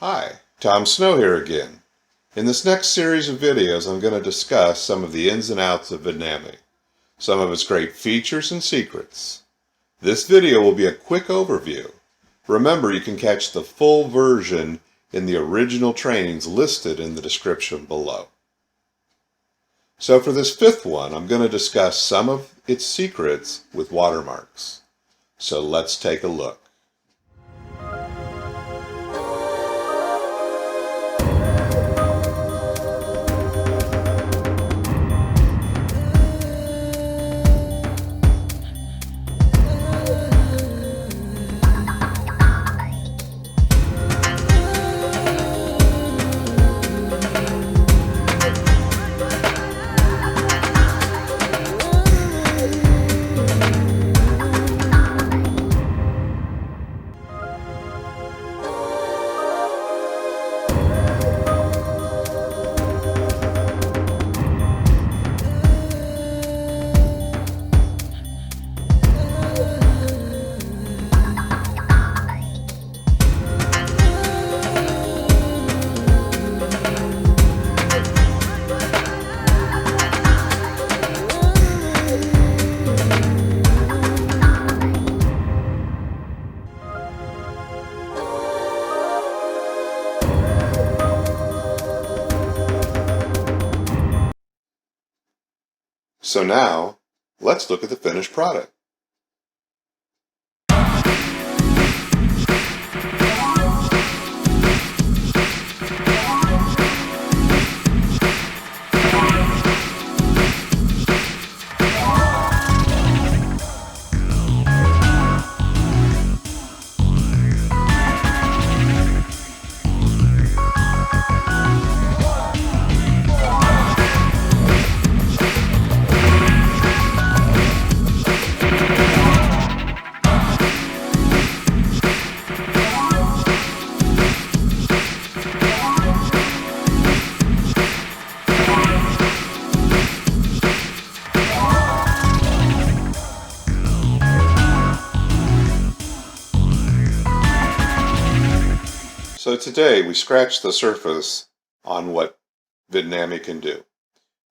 Hi, Tom Snow here again. In this next series of videos, I'm going to discuss some of the ins and outs of Vidnami, some of its great features and secrets. This video will be a quick overview. Remember, you can catch the full version in the original trainings listed in the description below. So for this fifth one, I'm going to discuss some of its secrets with watermarks. So let's take a look. So now, let's look at the finished product. So today we scratched the surface on what Vidnami can do.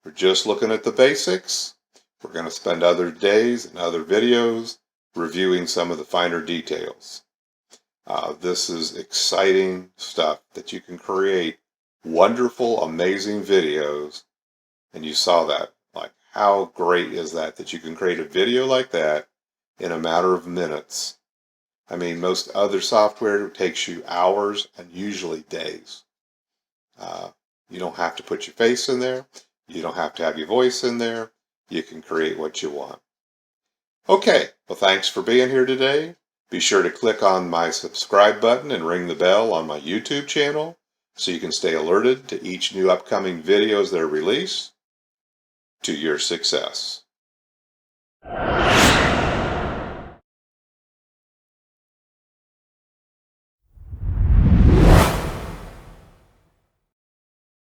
We're just looking at the basics. We're going to spend other days and other videos reviewing some of the finer details. This is exciting stuff that you can create wonderful, amazing videos. And you saw that. Like, how great is that you can create a video like that in a matter of minutes? I mean, most other software takes you hours and usually days. You don't have to put your face in there. You don't have to have your voice in there. You can create what you want. Okay, well, thanks for being here today. Be sure to click on my subscribe button and ring the bell on my YouTube channel so you can stay alerted to each new upcoming videos that are released. To your success.